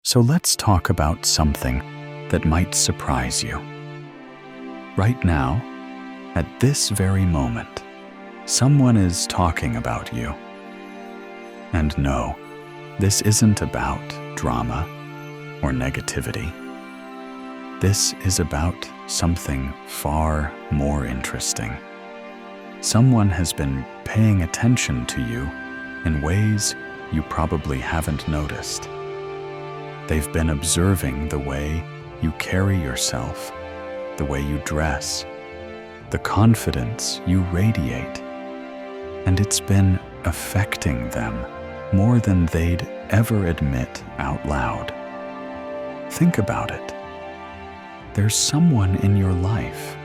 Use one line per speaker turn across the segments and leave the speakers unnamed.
So let's talk about something that might surprise you. Right now, at this very moment, someone is talking about you. And no, this isn't about drama or negativity. This is about something far more interesting. Someone has been paying attention to you in ways you probably haven't noticed. They've been observing the way you carry yourself, the way you dress, the confidence you radiate, and it's been affecting them more than they'd ever admit out loud. Think about it. There's someone in your life,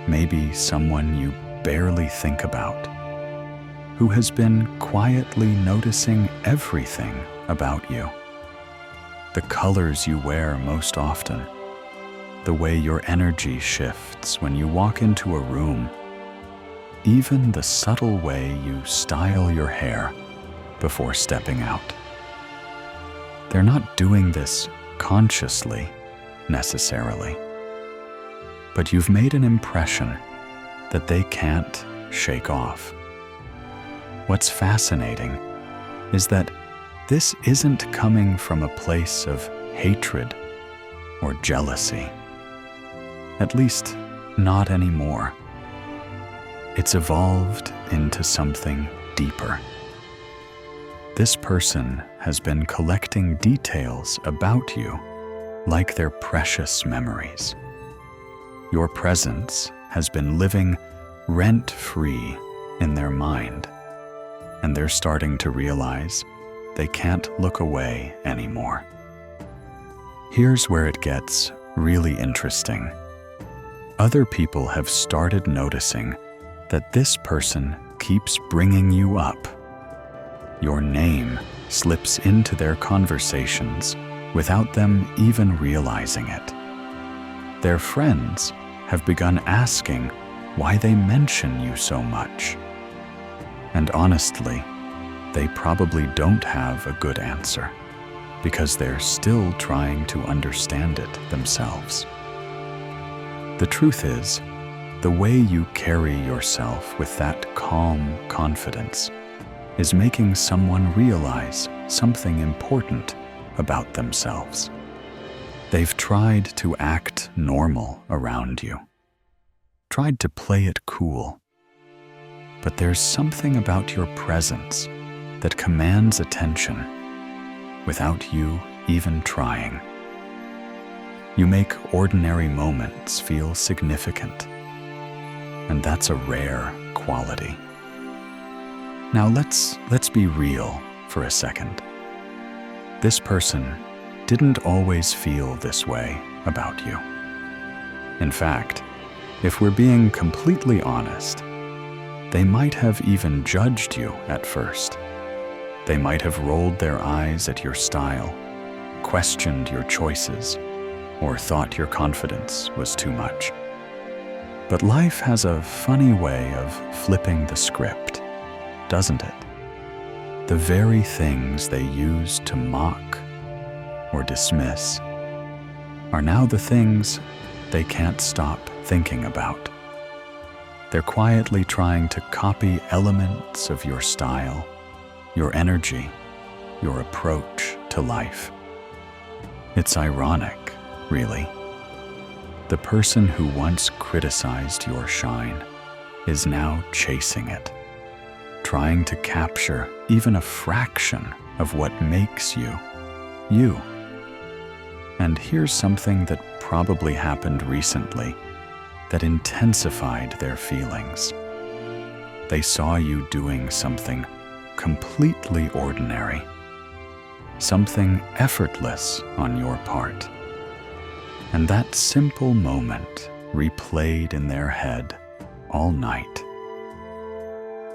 maybe someone you barely think about, who has been quietly noticing everything about you. The colors you wear most often, the way your energy shifts when you walk into a room, even the subtle way you style your hair before stepping out. They're not doing this consciously, necessarily, but you've made an impression that they can't shake off. What's fascinating is that this isn't coming from a place of hatred or jealousy. At least, not anymore. It's evolved into something deeper. This person has been collecting details about you like they're precious memories. Your presence has been living rent-free in their mind, and they're starting to realize they can't look away anymore. Here's where it gets really interesting. Other people have started noticing that this person keeps bringing you up. Your name slips into their conversations without them even realizing it. Their friends have begun asking why they mention you so much. And honestly, they probably don't have a good answer because they're still trying to understand it themselves. The truth is, the way you carry yourself with that calm confidence is making someone realize something important about themselves. They've tried to act normal around you, tried to play it cool, but there's something about your presence that commands attention without you even trying. You make ordinary moments feel significant, and that's a rare quality. Now let's be real for a second. This person didn't always feel this way about you. In fact, if we're being completely honest, they might have even judged you at first. They might have rolled their eyes at your style, questioned your choices, or thought your confidence was too much. But life has a funny way of flipping the script, doesn't it? The very things they used to mock or dismiss are now the things they can't stop thinking about. They're quietly trying to copy elements of your style, your energy, your approach to life. It's ironic, really. The person who once criticized your shine is now chasing it, trying to capture even a fraction of what makes you, you. And here's something that probably happened recently that intensified their feelings. They saw you doing something completely ordinary, something effortless on your part. And that simple moment replayed in their head all night.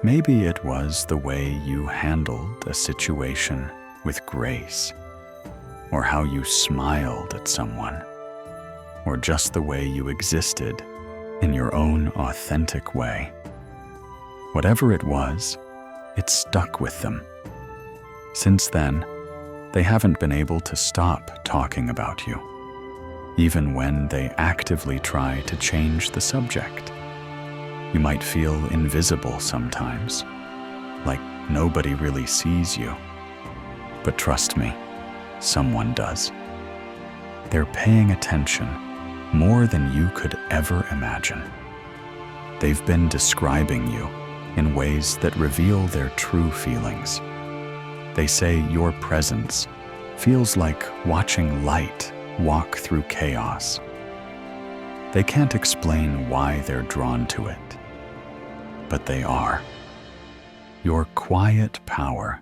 Maybe it was the way you handled a situation with grace, or how you smiled at someone, or just the way you existed in your own authentic way. Whatever it was, it stuck with them. Since then, They haven't been able to stop talking about you, even when they actively try to change the subject. You might feel invisible sometimes, like nobody really sees you. But trust me, someone does. They're paying attention more than you could ever imagine. They've been describing you in ways that reveal their true feelings. They say your presence feels like watching light walk through chaos. They can't explain why they're drawn to it, but they are. Your quiet power,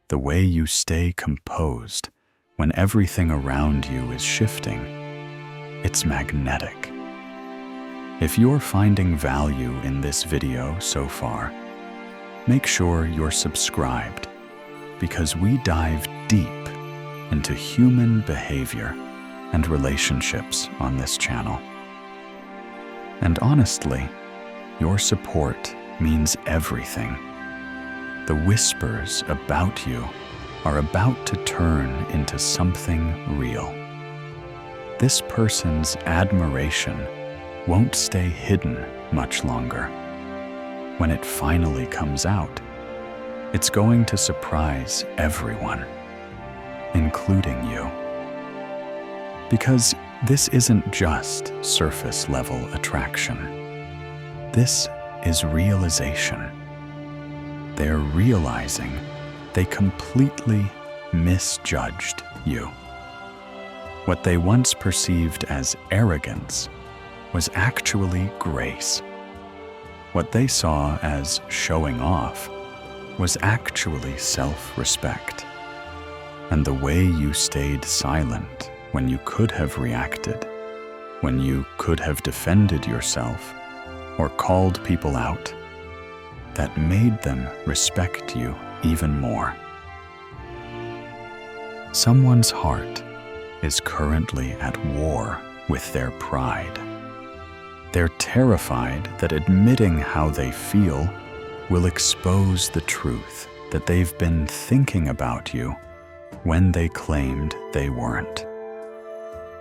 the way you stay composed when everything around you is shifting, it's magnetic. If you're finding value in this video so far, make sure you're subscribed, because we dive deep into human behavior and relationships on this channel. And honestly, your support means everything. The whispers about you are about to turn into something real. This person's admiration won't stay hidden much longer. When it finally comes out, it's going to surprise everyone, including you. Because this isn't just surface-level attraction. This is realization. They're realizing they completely misjudged you. What they once perceived as arrogance was actually grace. What they saw as showing off was actually self-respect. And the way you stayed silent when you could have reacted, when you could have defended yourself or called people out, that made them respect you even more. Someone's heart is currently at war with their pride. They're terrified that admitting how they feel will expose the truth that they've been thinking about you when they claimed they weren't.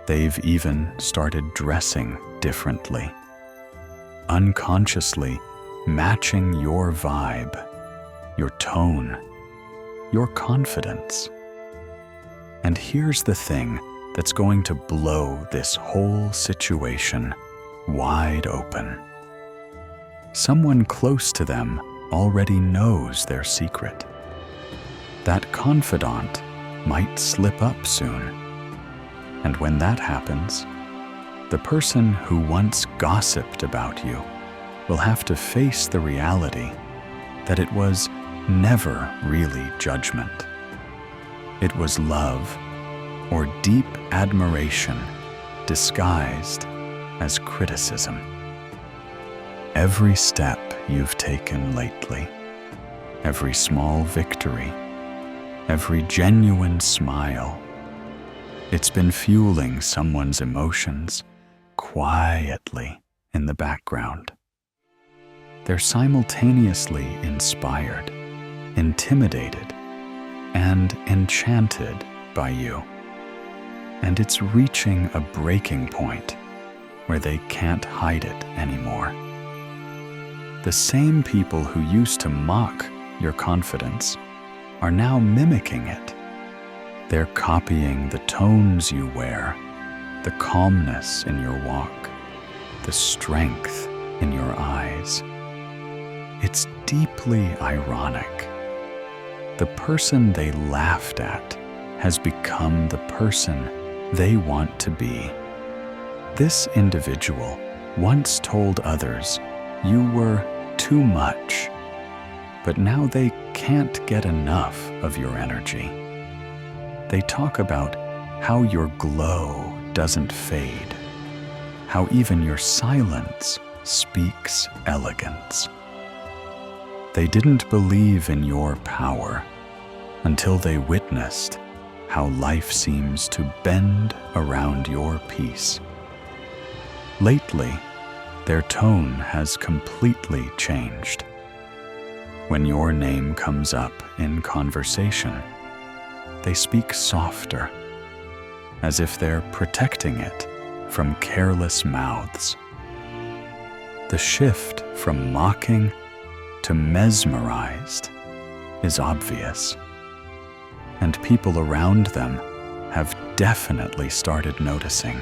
They've even started dressing differently, unconsciously matching your vibe, your tone, your confidence. And here's the thing that's going to blow this whole situation wide open. Someone close to them already knows their secret. That confidant might slip up soon. And when that happens, the person who once gossiped about you will have to face the reality that it was never really judgment. It was love or deep admiration disguised as criticism. Every step you've taken lately, every small victory, every genuine smile, it's been fueling someone's emotions quietly in the background. They're simultaneously inspired, intimidated, and enchanted by you. And it's reaching a breaking point where they can't hide it anymore. The same people who used to mock your confidence are now mimicking it. They're copying the tones you wear, the calmness in your walk, the strength in your eyes. It's deeply ironic. The person they laughed at has become the person they want to be. This individual once told others you were too much, but now they can't get enough of your energy. They talk about how your glow doesn't fade, how even your silence speaks elegance. They didn't believe in your power until they witnessed how life seems to bend around your peace. Lately, their tone has completely changed. When your name comes up in conversation, they speak softer, as if they're protecting it from careless mouths. The shift from mocking to mesmerized is obvious, and people around them have definitely started noticing.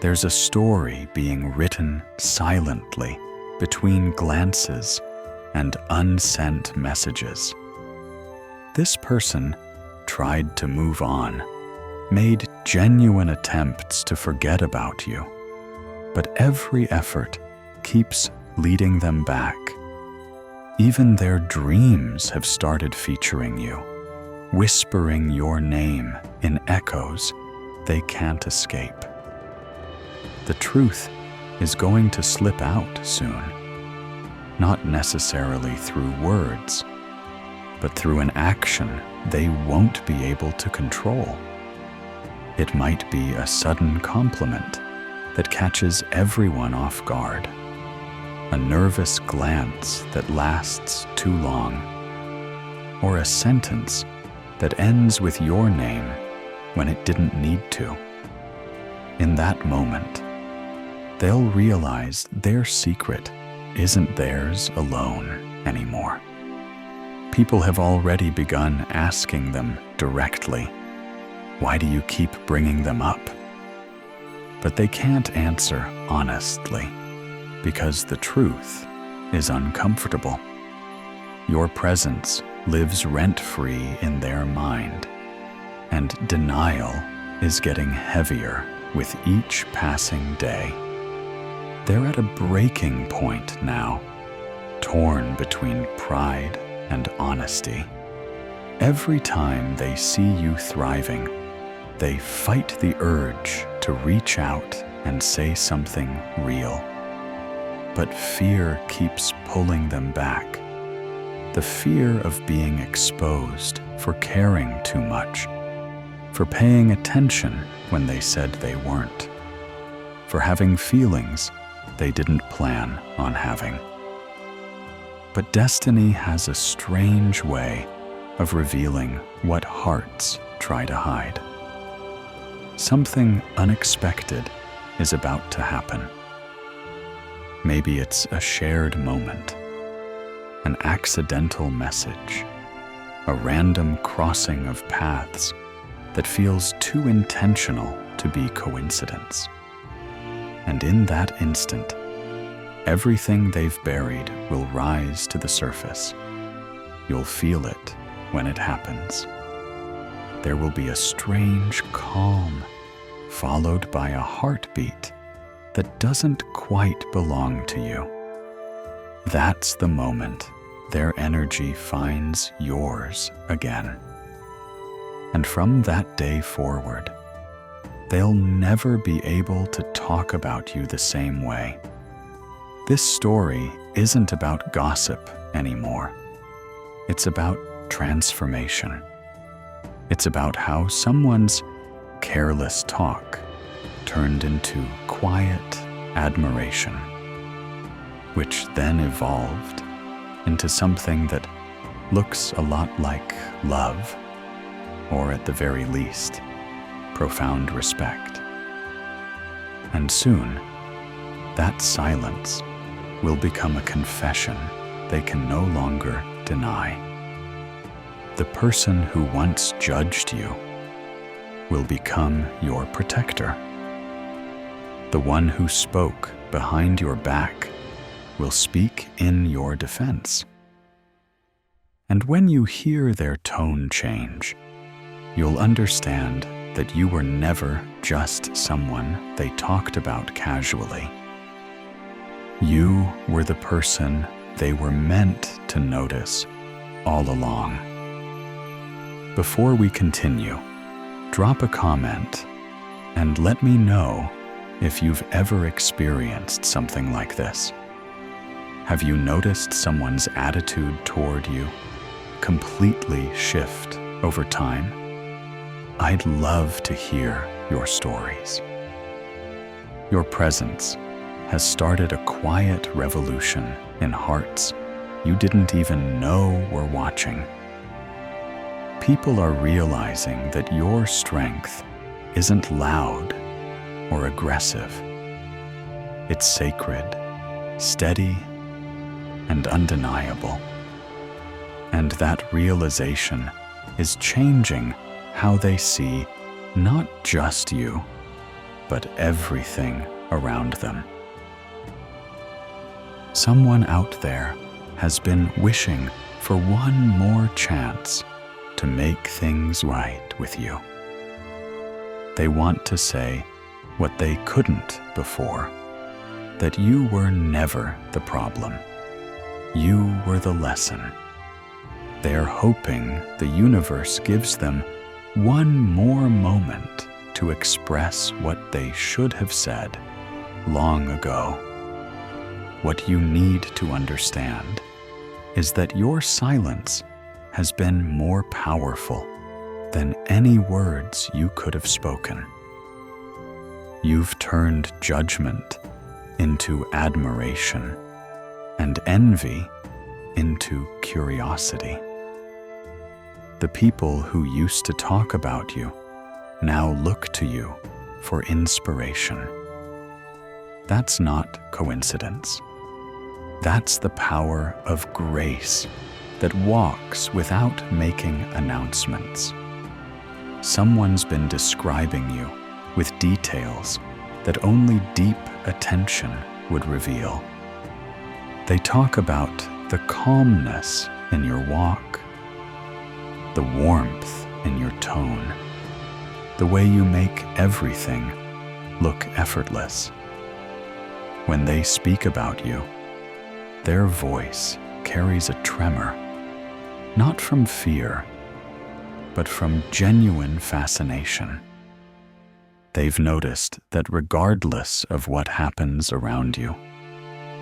There's a story being written silently between glances and unsent messages. This person tried to move on, made genuine attempts to forget about you, but every effort keeps leading them back. Even their dreams have started featuring you, whispering your name in echoes they can't escape. The truth is going to slip out soon, not necessarily through words, but through an action they won't be able to control. It might be a sudden compliment that catches everyone off guard, a nervous glance that lasts too long, or a sentence that ends with your name when it didn't need to. In that moment, they'll realize their secret isn't theirs alone anymore. People have already begun asking them directly, "Why do you keep bringing them up?" But they can't answer honestly, because the truth is uncomfortable. Your presence lives rent-free in their mind, and denial is getting heavier with each passing day. They're at a breaking point now, torn between pride and honesty. Every time they see you thriving, they fight the urge to reach out and say something real. But fear keeps pulling them back. The fear of being exposed for caring too much, for paying attention when they said they weren't, for having feelings they didn't plan on having. But destiny has a strange way of revealing what hearts try to hide. Something unexpected is about to happen. Maybe it's a shared moment, an accidental message, a random crossing of paths that feels too intentional to be coincidence. And in that instant, everything they've buried will rise to the surface. You'll feel it when it happens. There will be a strange calm, followed by a heartbeat that doesn't quite belong to you. That's the moment their energy finds yours again. And from that day forward, they'll never be able to talk about you the same way. This story isn't about gossip anymore. It's about transformation. It's about how someone's careless talk turned into quiet admiration, which then evolved into something that looks a lot like love, or at the very least, profound respect. And soon, that silence will become a confession they can no longer deny. The person who once judged you will become your protector. The one who spoke behind your back will speak in your defense. And when you hear their tone change, you'll understand that you were never just someone they talked about casually. You were the person they were meant to notice all along. Before we continue, drop a comment and let me know if you've ever experienced something like this. Have you noticed someone's attitude toward you completely shift over time? I'd love to hear your stories. Your presence has started a quiet revolution in hearts you didn't even know were watching. People are realizing that your strength isn't loud or aggressive. It's sacred, steady, and undeniable. And that realization is changing how they see not just you, but everything around them. Someone out there has been wishing for one more chance to make things right with you. They want to say what they couldn't before, that you were never the problem. You were the lesson. They're hoping the universe gives them one more moment to express what they should have said long ago. What you need to understand is that your silence has been more powerful than any words you could have spoken. You've turned judgment into admiration and envy into curiosity. The people who used to talk about you now look to you for inspiration. That's not coincidence. That's the power of grace that walks without making announcements. Someone's been describing you with details that only deep attention would reveal. They talk about the calmness in your walk, the warmth in your tone, the way you make everything look effortless. When they speak about you, their voice carries a tremor, not from fear, but from genuine fascination. They've noticed that regardless of what happens around you,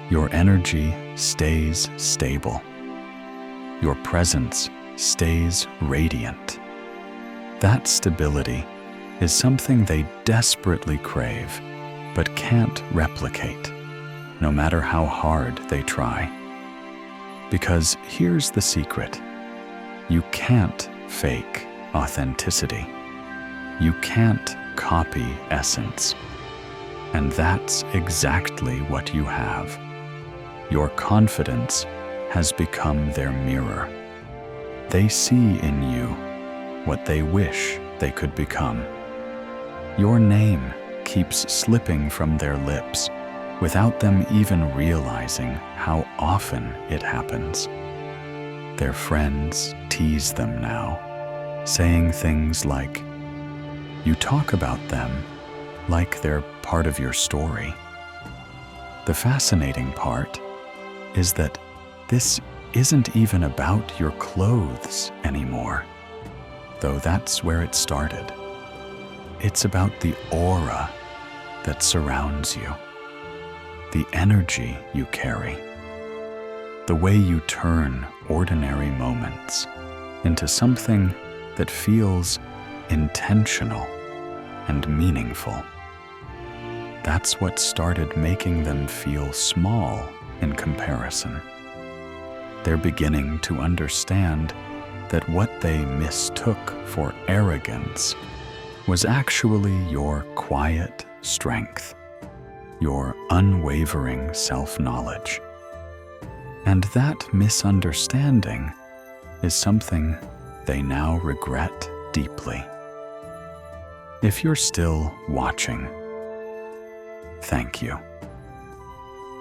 your energy stays stable. Your presence stays radiant. That stability is something they desperately crave, but can't replicate, no matter how hard they try. Because here's the secret: you can't fake authenticity. You can't copy essence. And that's exactly what you have. Your confidence has become their mirror. They see in you what they wish they could become. Your name keeps slipping from their lips without them even realizing how often it happens. Their friends tease them now, saying things like, "You talk about them like they're part of your story." The fascinating part is that this isn't even about your clothes anymore, though that's where it started. It's about the aura that surrounds you, the energy you carry, the way you turn ordinary moments into something that feels intentional and meaningful. That's what started making them feel small in comparison. They're beginning to understand that what they mistook for arrogance was actually your quiet strength, your unwavering self-knowledge. And that misunderstanding is something they now regret deeply. If you're still watching, thank you.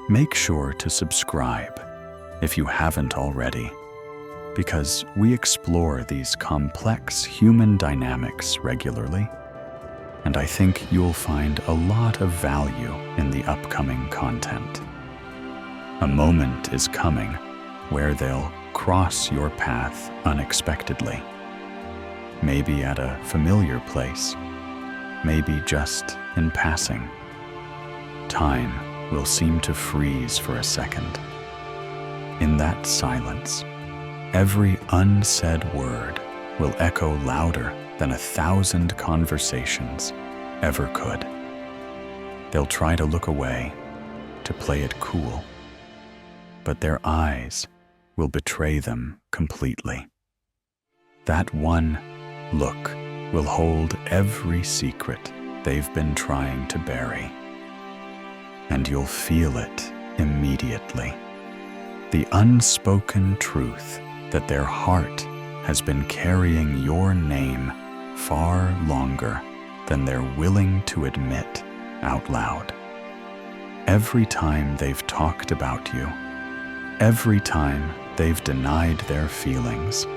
Make sure to subscribe if you haven't already, because we explore these complex human dynamics regularly, and I think you'll find a lot of value in the upcoming content. A moment is coming where they'll cross your path unexpectedly, maybe at a familiar place, maybe just in passing. Time will seem to freeze for a second. In that silence, every unsaid word will echo louder than 1,000 conversations ever could. They'll try to look away, to play it cool, but their eyes will betray them completely. That one look will hold every secret they've been trying to bury. And you'll feel it immediately. The unspoken truth that their heart has been carrying your name far longer than they're willing to admit out loud. Every time they've talked about you, every time they've denied their feelings,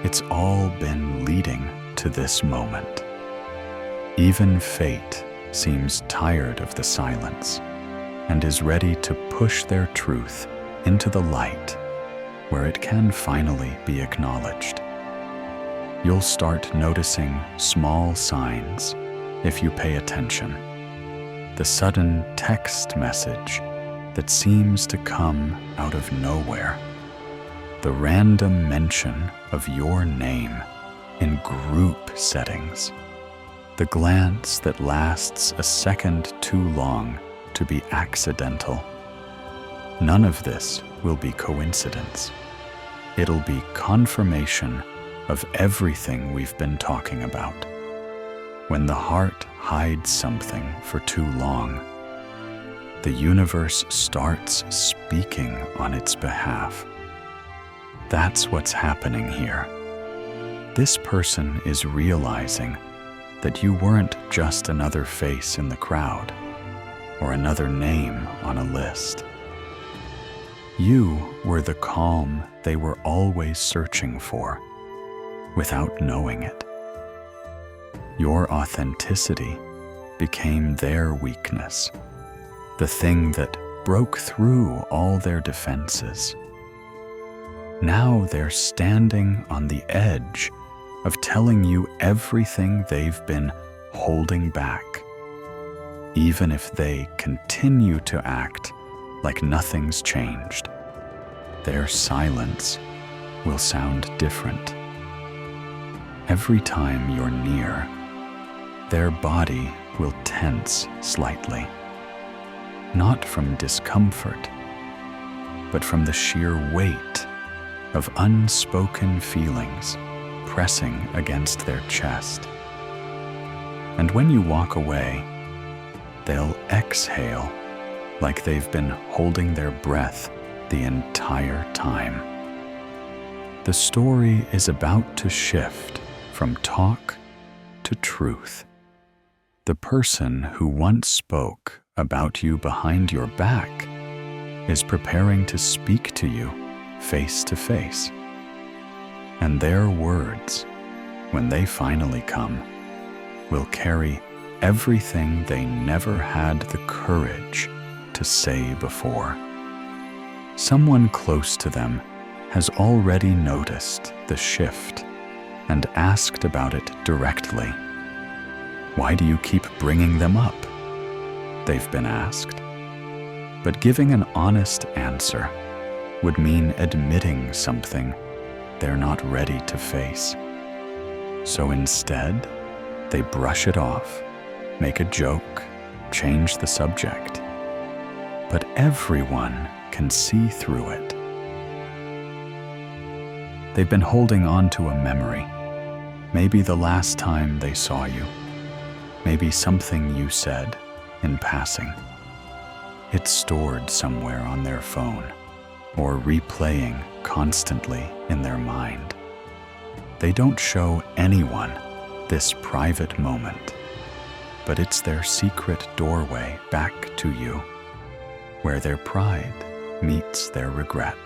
it's all been leading to this moment. Even fate seems tired of the silence and is ready to push their truth into the light where it can finally be acknowledged. You'll start noticing small signs if you pay attention. The sudden text message that seems to come out of nowhere. The random mention of your name in group settings. The glance that lasts a second too long to be accidental. None of this will be coincidence. It'll be confirmation of everything we've been talking about. When the heart hides something for too long, the universe starts speaking on its behalf. That's what's happening here. This person is realizing that you weren't just another face in the crowd or another name on a list. You were the calm they were always searching for, without knowing it. Your authenticity became their weakness, the thing that broke through all their defenses. Now they're standing on the edge of telling you everything they've been holding back, even if they continue to act like nothing's changed. Their silence will sound different. Every time you're near, their body will tense slightly, not from discomfort, but from the sheer weight of unspoken feelings pressing against their chest. And when you walk away, they'll exhale like they've been holding their breath the entire time. The story is about to shift from talk to truth. The person who once spoke about you behind your back is preparing to speak to you face to face. And their words, when they finally come, will carry everything they never had the courage to say before. Someone close to them has already noticed the shift and asked about it directly. Why do you keep bringing them up? They've been asked. But giving an honest answer would mean admitting something they're not ready to face. So instead, they brush it off, make a joke, change the subject. But everyone can see through it. They've been holding on to a memory. Maybe the last time they saw you. Maybe something you said in passing. It's stored somewhere on their phone or replaying constantly in their mind. They don't show anyone this private moment, but it's their secret doorway back to you, where their pride meets their regret.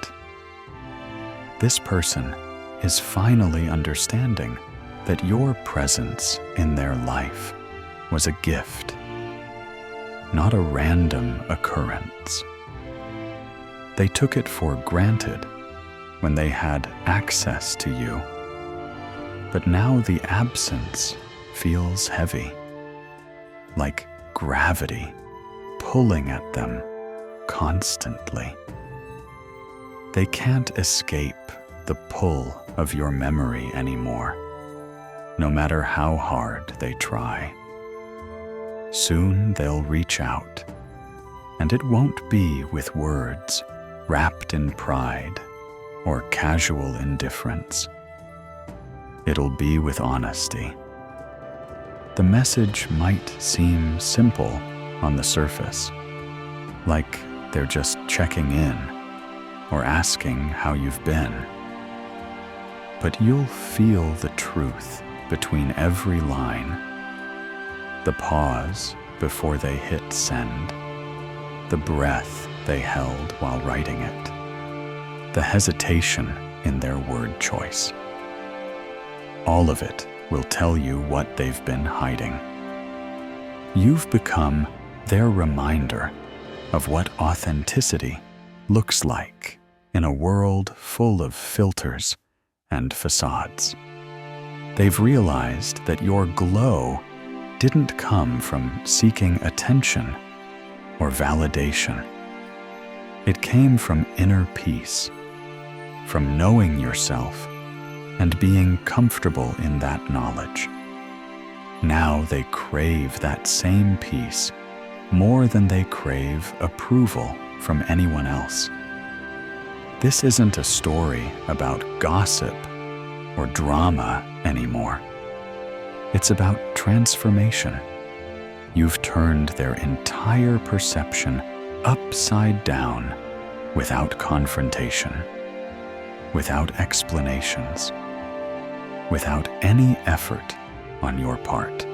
This person is finally understanding that your presence in their life was a gift, not a random occurrence. They took it for granted when they had access to you, but now the absence feels heavy, like gravity pulling at them constantly. They can't escape the pull of your memory anymore, no matter how hard they try. Soon they'll reach out, and it won't be with words wrapped in pride or casual indifference. it'll be with honesty. The message might seem simple on the surface, like they're just checking in or asking how you've been. But you'll feel the truth between every line, the pause before they hit send, the breath they held while writing it, the hesitation in their word choice. All of it will tell you what they've been hiding. You've become their reminder of what authenticity looks like in a world full of filters and facades. They've realized that your glow didn't come from seeking attention or validation. It came from inner peace, from knowing yourself and being comfortable in that knowledge. Now they crave that same peace more than they crave approval from anyone else. This isn't a story about gossip or drama anymore. It's about transformation. You've turned their entire perception upside down without confrontation, without explanations, without any effort on your part.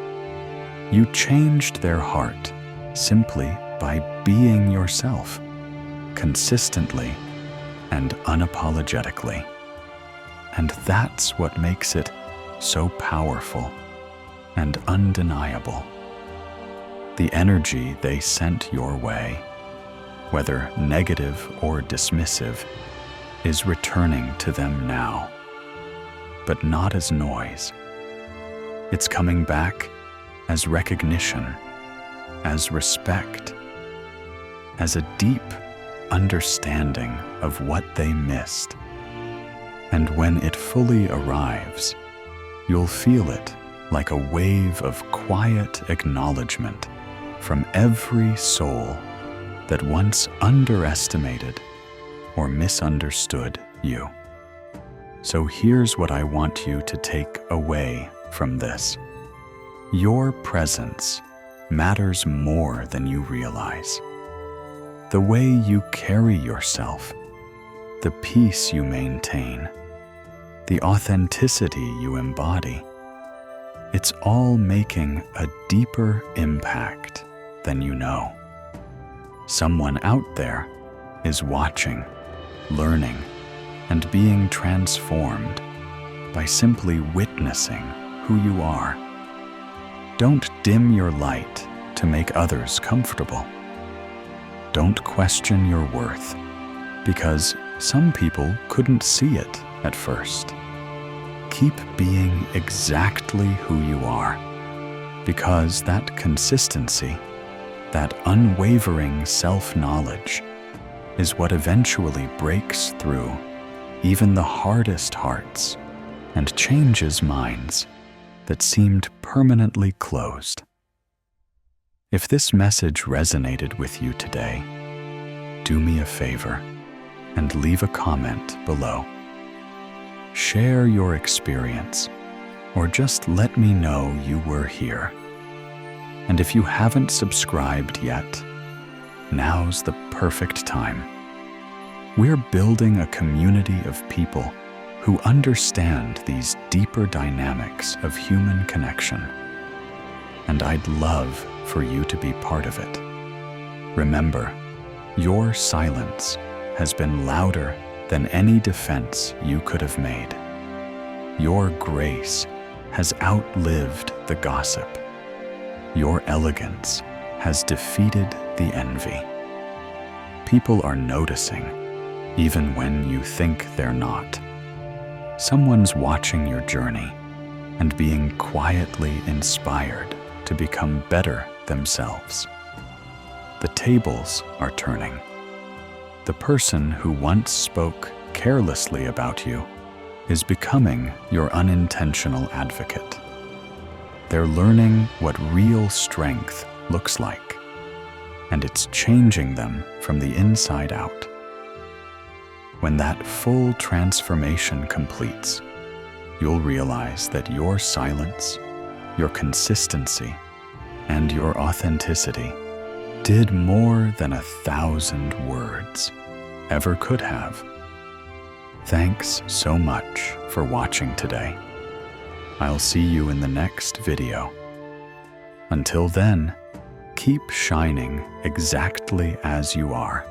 You changed their heart simply by being yourself, consistently and unapologetically. And that's what makes it so powerful and undeniable. The energy they sent your way, whether negative or dismissive, is returning to them now, but not as noise. It's coming back as recognition, as respect, as a deep understanding of what they missed. And when it fully arrives, you'll feel it like a wave of quiet acknowledgement from every soul that once underestimated or misunderstood you. So here's what I want you to take away from this. Your presence matters more than you realize. The way you carry yourself, the peace you maintain, the authenticity you embody, it's all making a deeper impact than you know. Someone out there is watching, learning, and being transformed by simply witnessing who you are. Don't dim your light to make others comfortable. Don't question your worth, because some people couldn't see it at first. Keep being exactly who you are, because that consistency, that unwavering self-knowledge, is what eventually breaks through even the hardest hearts and changes minds that seemed permanently closed. If this message resonated with you today, do me a favor and leave a comment below. Share your experience, or just let me know you were here. And if you haven't subscribed yet, now's the perfect time. We're building a community of people who understand these deeper dynamics of human connection. And I'd love for you to be part of it. Remember, your silence has been louder than any defense you could have made. Your grace has outlived the gossip. Your elegance has defeated the envy. People are noticing, even when you think they're not. Someone's watching your journey and being quietly inspired to become better themselves. The tables are turning. The person who once spoke carelessly about you is becoming your unintentional advocate. They're learning what real strength looks like, and it's changing them from the inside out. When that full transformation completes, you'll realize that your silence, your consistency, and your authenticity did more than 1,000 words ever could have. Thanks so much for watching today. I'll see you in the next video. Until then, keep shining exactly as you are.